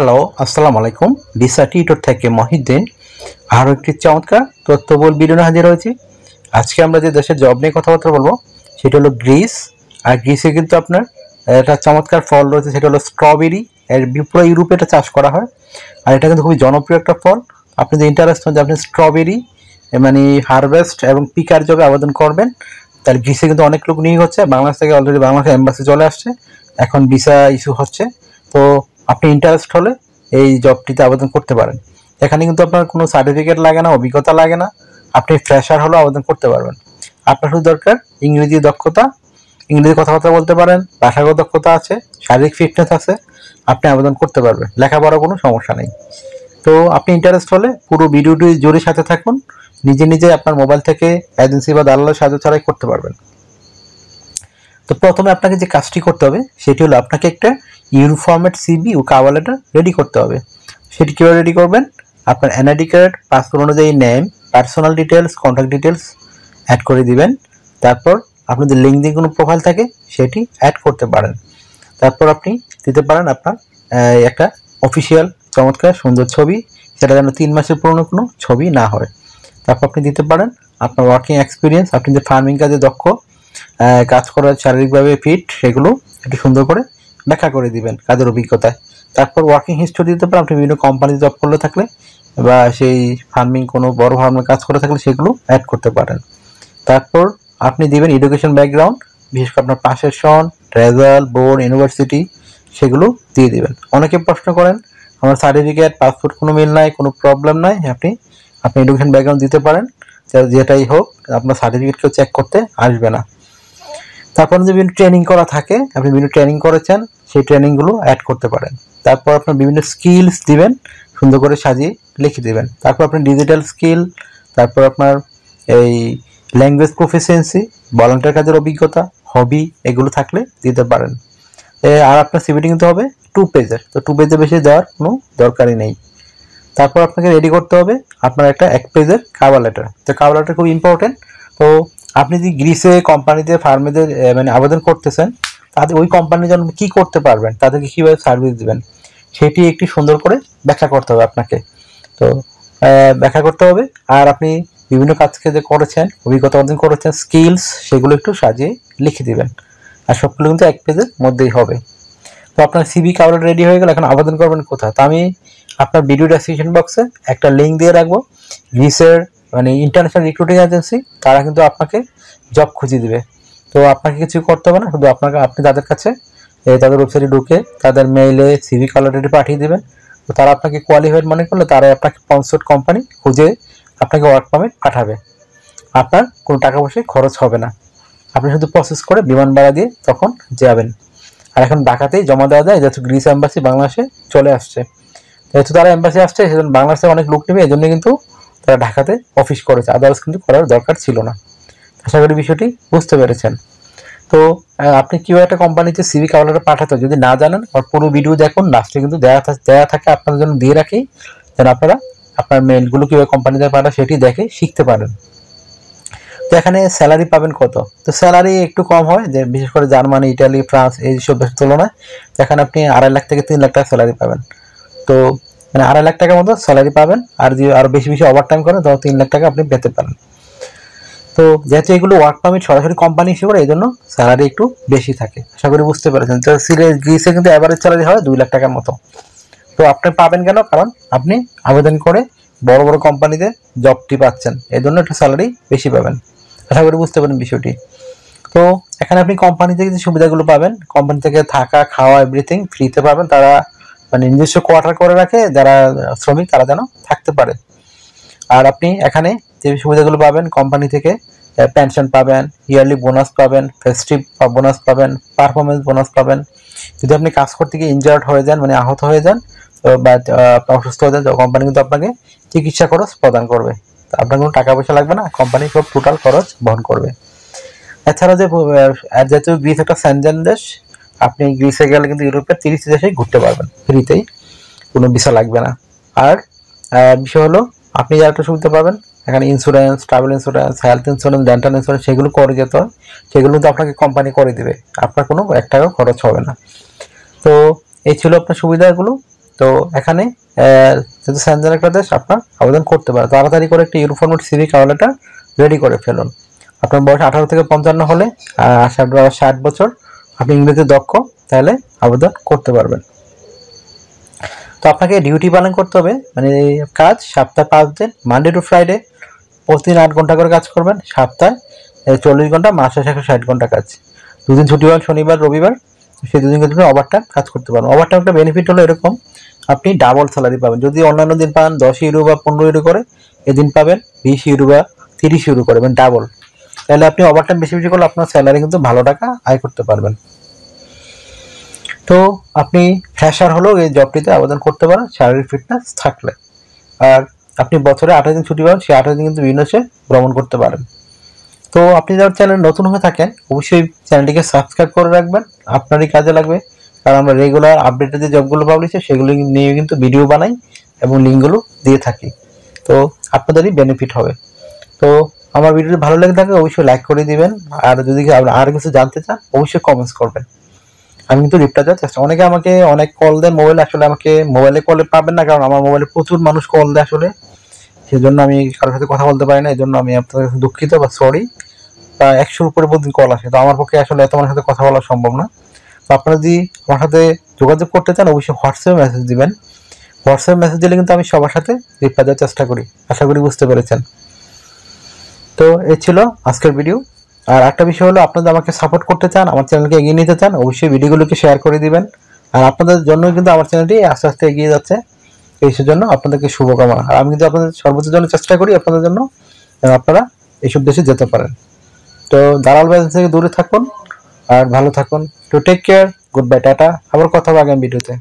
Hello, আসসালামু আলাইকুম। Visa tutor থেকে মহিউদ্দিন আরও একটি চমৎকার তথ্যবহুল ভিডিও নিয়ে হাজির হয়েছি। আজকে আমরা যে দেশের জব নিয়ে কথাবার্তা বলবো সেটা হলো গ্রিস। আর গ্রিসে কিন্তু আপনার একটা চমৎকার ফল রয়েছে, সেটা হলো স্ট্রবেরি। এর পুরো ইউরোপে এটা চাষ করা হয়, আর এটা কিন্তু খুবই জনপ্রিয় একটা ফল। আপনি যে ইন্টারেস্ট হন যে আপনি স্ট্রবেরি মানে হারভেস্ট এবং পিকার জবে আবেদন করবেন, তাহলে গ্রিসে কিন্তু অনেক লোক নিয়োগ হচ্ছে। বাংলাদেশ থেকে অলরেডি বাংলাদেশ এম্বাসি চলে আসছে, এখন ভিসা ইস্যু হচ্ছে। তো আপনি ইন্টারেস্ট হলে এই জবটিতে আবেদন করতে পারেন। এখানে কিন্তু আপনার কোনো সার্টিফিকেট লাগে না, অভিজ্ঞতা লাগে না, আপনি ফ্রেশার হলেও আবেদন করতে পারবেন। আপনার শুধু দরকার ইংরেজি দক্ষতা, ইংরেজি কথাবার্তা বলতে পারেন, ভাষাগত দক্ষতা আছে, শারীরিক ফিটনেস আছে, আপনি আবেদন করতে পারবেন। লেখাপড়ার কোনো সমস্যা নেই। তো আপনি ইন্টারেস্ট হলে পুরো ভিডিওটি জোরে সাথে থাকুন, নিজে নিজে আপনার মোবাইল থেকে এজেন্সি বা দালালের সাহায্য ছাড়াই করতে পারবেন। তো প্রথমে আপনাকে যে কাজটি করতে হবে সেটি হলো আপনাকে একটা ইউনিফর্মেট সিভি ও কভার লেটার রেডি করতে হবে। সেটি কীভাবে রেডি করবেন? আপনার এনআইডি কার্ড, পাসপোর্ট অনুযায়ী name, personal details, contact details add করে দিবেন। তারপর আপনাদের লিঙ্কডিন কোনো প্রোফাইল থাকে সেটি অ্যাড করতে পারেন। তারপর আপনি দিতে পারেন আপনার একটা অফিসিয়াল চমৎকার সুন্দর ছবি, সেটা যেন 3 মাসের পুরনো কোনো ছবি না হয়। তারপর আপনি দিতে পারেন আপনার ওয়ার্কিং এক্সপিরিয়েন্স, আপনি যে ফার্মিং কাজে দক্ষ, কাজ করার শারীরিকভাবে ফিট, সেগুলো একটু সুন্দর করে ব্যাখ্যা করে দিবেন কাজের অভিজ্ঞতায়। তারপর ওয়ার্কিং হিস্টোরি দিতে পারেন, আপনি বিভিন্ন কোম্পানি জব করলে থাকলে বা সেই ফার্মিং কোনো বড় ফার্মের কাজ করে থাকলে সেগুলো অ্যাড করতে পারেন। তারপর আপনি দিবেন এডুকেশন ব্যাকগ্রাউন্ড, বিশেষ করে আপনার পাশের সন, রেজাল্ট, বোর্ড, ইউনিভার্সিটি, সেগুলো দিয়ে দিবেন। অনেকে প্রশ্ন করেন আমার সার্টিফিকেট, পাসপোর্ট কোনো মিল নাই, কোনো প্রবলেম নাই, আপনি এডুকেশন ব্যাকগ্রাউন্ড দিতে পারেন। যেটাই হোক আপনার সার্টিফিকেট কেউ চেক করতে আসবে না। তারপর যে বিভিন্ন ট্রেনিং করা থাকে, আপনি বিভিন্ন ট্রেনিং করেছেন, সেই ট্রেনিংগুলো অ্যাড করতে পারেন। তারপর আপনার বিভিন্ন স্কিলস দিবেন, সুন্দর করে সাজিয়ে লিখে দিবেন। তারপর আপনি ডিজিটাল স্কিল, তারপর আপনার এই ল্যাঙ্গুয়েজ প্রফিসিয়েন্সি, ভলান্টিয়ার কাজের অভিজ্ঞতা, হবি, এগুলো থাকলে দিতে পারেন। আর আপনার সিভিটি কিন্তু হবে 2 পেজের, তো 2 পেজের বেশি দেওয়ার কোনো দরকারই নেই। তারপর আপনাকে রেডি করতে হবে আপনার একটা 1 পেজের কভার লেটার। তো কভার লেটার খুব ইম্পর্টেন্ট। তো আপনি যদি গ্রিসে কোম্পানিতে ফার্মেদের মানে আবেদন করতেছেন, তাদের ওই কোম্পানির জন্য কী করতে পারবেন, তাদেরকে কীভাবে সার্ভিস দেবেন, সেটি একটি সুন্দর করে ব্যাখ্যা করতে হবে আপনাকে। তো ব্যাখ্যা করতে হবে। আর আপনি বিভিন্ন কাজকে যে করেছেন, অভিজ্ঞতা অর্জন করেছেন, স্কিলস, সেগুলো একটু সাজিয়ে লিখে দিবেন। আর সবগুলো কিন্তু 1 পেজের মধ্যেই হবে। তো আপনার সিভি কভার রেডি হয়ে গেল, এখন আবেদন করবেন কোথায়? তো আমি আপনার ভিডিও ডেসক্রিপশন বক্সে একটা লিঙ্ক দিয়ে রাখবো। গ্রিসের মানে ইন্টারন্যাশনাল রিক্রুটিং এজেন্সি, তারা কিন্তু আপনাকে জব খুঁজে দিবে। তো আপনাকে কিছু করতে হবে না, শুধু আপনি তাদের কাছে তাদের ওয়েবসাইটে ঢুকে তাদের মেইলে সিভি কভার লেটার পাঠিয়ে দেবেন। তো তারা আপনাকে কোয়ালিফাইড মনে করলে তারা আপনাকে স্পন্সর্ড কোম্পানি খুঁজে আপনাকে ওয়ার্ক পারমিট পাঠাবে। আপনার কোনো টাকা পয়সা খরচ হবে না, আপনি শুধু প্রসেস করে বিমান ভাড়া দিয়ে তখন যাবেন। আর এখন ঢাকাতেই জমা দেওয়া যায়, যেহেতু গ্রিস এম্বাসি বাংলাদেশে চলে আসছে, যেহেতু তারা এম্বাসি আসছে সেজন্য বাংলাদেশে অনেক লোক নেবে, এই জন্য কিন্তু তারা ঢাকাতে অফিস করেছে, আদার্স কিন্তু করার দরকার ছিল না। আশা করি বিষয়টি বুঝতে পেরেছেন। তো আপনি কীভাবে একটা কোম্পানিতে সিভি কভার লেটার পাঠাতে, যদি না জানেন আর পুরো ভিডিও দেখুন, লাস্টে কিন্তু দেওয়া থাকে আপনাদের জন্য দিয়ে রাখি, যেন আপনারা আপনার মেইলগুলো কীভাবে কোম্পানিতে পাঠান সেটি দেখে শিখতে পারেন। তো এখানে স্যালারি পাবেন কত? তো স্যালারি একটু কম হয়, যে বিশেষ করে জার্মানি, ইটালি, ফ্রান্স এইসব দেশের তুলনায়। এখানে আপনি 2.5 লাখ থেকে 3 লাখ টাকা স্যালারি পাবেন। তো মানে 2.5 লাখ টাকার মতো স্যালারি পাবেন, আর যদি আরও বেশি বেশি ওভারটাইম করেন তখন 3 লাখ টাকা আপনি পেতে পারেন। তো যেহেতু এগুলো ওয়ার্ক পারমিট সরাসরি কোম্পানি হিসেবে করে, এই জন্য স্যালারি একটু বেশি থাকে। আশা করি বুঝতে পেরেছেন। তো গ্রিসে কিন্তু অ্যাভারেজ স্যালারি হয় 2 লাখ টাকার মতো। তো আপনি পাবেন কেন? কারণ আপনি আবেদন করে বড় বড় কোম্পানিতে জবটি পাচ্ছেন, এই জন্য একটু স্যালারি বেশি পাবেন। আশা করি বুঝতে পারেন বিষয়টি। তো এখানে আপনি কোম্পানি থেকে যে সুবিধাগুলো পাবেন, কোম্পানি থেকে থাকা, খাওয়া, এভরিথিং ফ্রিতে পাবেন। তারা মানে নিজস্ব কোয়ার্টার করে রাখে, যারা শ্রমিক তারা যেন থাকতে পারে। আর আপনি এখানে যে সুবিধাগুলো পাবেন কোম্পানি থেকে, পেনশন পাবেন, ইয়ারলি বোনাস পাবেন, ফেস্টিভ বোনাস পাবেন, পারফরমেন্স বোনাস পাবেন। যদি আপনি কাজ করতে গিয়ে ইনজার্ড হয়ে যান, মানে আহত হয়ে যান বা অসুস্থ হয়ে যান, কোম্পানি কিন্তু আপনাকে চিকিৎসা খরচ প্রদান করবে। আপনার কোনো টাকা পয়সা লাগবে না, কোম্পানি সব টোটাল খরচ বহন করবে। এছাড়া যেহেতু গ্রিস একটা সেনজেন দেশ, আপনি গ্রিসে গেলে কিন্তু ইউরোপের 30 দেশেই ঘুরতে পারবেন ফ্রিতেই, কোনো ভিসা লাগবে না। আর বিষয় হলো আপনি যারা একটা সুবিধা পাবেন, এখানে insurance, travel insurance, health insurance, dental insurance, সেগুলো করে যেতে হয়, সেগুলো কিন্তু আপনাকে কোম্পানি করে দিবে, আপনার কোনো 1 টাকাও খরচ হবে না। তো এই ছিল আপনার সুবিধাগুলো। তো এখানে যেহেতু সেনজেন একটা দেশ, আপনার আবেদন করতে পারেন। তাড়াতাড়ি করে একটা ইউনিফর্মেট সিভি কার্ডটা রেডি করে ফেলুন। আপনার বয়স 18 থেকে 55 হলে, 60 বছর, আপনি ইংরেজিতে দক্ষ, তাহলে আবেদন করতে পারবেন। তো আপনাকে ডিউটি পালন করতে হবে, মানে কাজ সপ্তাহে 5 দিন, মানডে টু ফ্রাইডে, প্রতিদিন 8 ঘন্টা করে কাজ করবেন, সপ্তাহে 40 ঘন্টা, মাসে 160 ঘন্টা কাজ। 2 দিন ছুটি পাবেন, শনিবার রবিবার, সেই 2 দিন কিন্তু ওভারটাইম কাজ করতে পারবেন। ওভারটাইম একটা বেনিফিট হলো এরকম, আপনি ডাবল স্যালারি পাবেন। যদি অন্যান্য দিন পান 10 ইউরো বা 15 ইউরো করে, এদিন পাবেন 20 ইউরো বা 30 ইউরো করে, মানে ডাবল। তাহলে আপনি ওভারটাইম বেশি বেশি করলে আপনার স্যালারি কিন্তু ভালো টাকা আয় করতে পারবেন। তো আপনি ফ্রেশার হলেও এই জবটিতে আবেদন করতে পারেন শারীরিক ফিটনেস থাকলে। আর আপনি বছরে 28 দিন ছুটি পাবেন, সেই 28 দিন কিন্তু বিভিন্ন দেশে ভ্রমণ করতে পারেন। তো আপনি যারা চ্যানেল নতুন হয়ে থাকেন, অবশ্যই চ্যানেলটিকে সাবস্ক্রাইব করে রাখবেন, আপনারই কাজে লাগবে। কারণ আমরা রেগুলার আপডেটেড যে জবগুলো পাবলিশ হয় সেগুলো নিয়ে কিন্তু ভিডিও বানাই এবং লিঙ্কগুলো দিয়ে থাকি। তো আপনাদেরই বেনিফিট হবে। তো আমার ভিডিওটি ভালো লেগে থাকে অবশ্যই লাইক করে দিবেন। আর যদি আর কিছু জানতে চান অবশ্যই কমেন্টস করবেন, আমি কিন্তু রিপ্লাই দেওয়ার চেষ্টা। অনেকে আমাকে অনেক কল দেন মোবাইলে, আসলে আমাকে মোবাইলে কলে পাবেন না, কারণ আমার মোবাইলে প্রচুর মানুষ কল দেয় আসলে, সেজন্য আমি কারোর সাথে কথা বলতে পারি না। এই জন্য আমি আপনাদের কাছে দুঃখিত বা সরি। প্রায় 100-র উপরে প্রতিদিন কল আসে, তো আমার পক্ষে আসলে এত মানুষের সাথে কথা বলা সম্ভব না। তো আপনারা যদি আমার সাথে যোগাযোগ করতে চান অবশ্যই হোয়াটসঅ্যাপে মেসেজ দিবেন। হোয়াটসঅ্যাপে মেসেজ দিলে কিন্তু আমি সবার সাথে রিপ্লাই দেওয়ার চেষ্টা করি। আশা করি বুঝতে পেরেছেন। তো এই ছিল আজকের ভিডিও। আর একটা বিষয় হলো, আপনারা আমাকে সাপোর্ট করতে চান, আমার চ্যানেলকে এগিয়ে নিতে চান, অবশ্যই ভিডিওগুলোকে শেয়ার করে দিবেন। আর আপনাদের জন্য কিন্তু আমার চ্যানেলটি আস্তে আস্তে এগিয়ে যাচ্ছে, এই জন্য আপনাদেরকে শুভকামনা। আর আমি কিন্তু আপনাদের সর্বোচ্চ জন্য চেষ্টা করি আপনাদের জন্য, আপনারা এইসব দেশে যেতে পারেন। তো দালাল বাজার থেকে দূরে থাকুন আর ভালো থাকুন। তো take care, good bye, tata. আবার কথা হবে আগামী ভিডিওতে।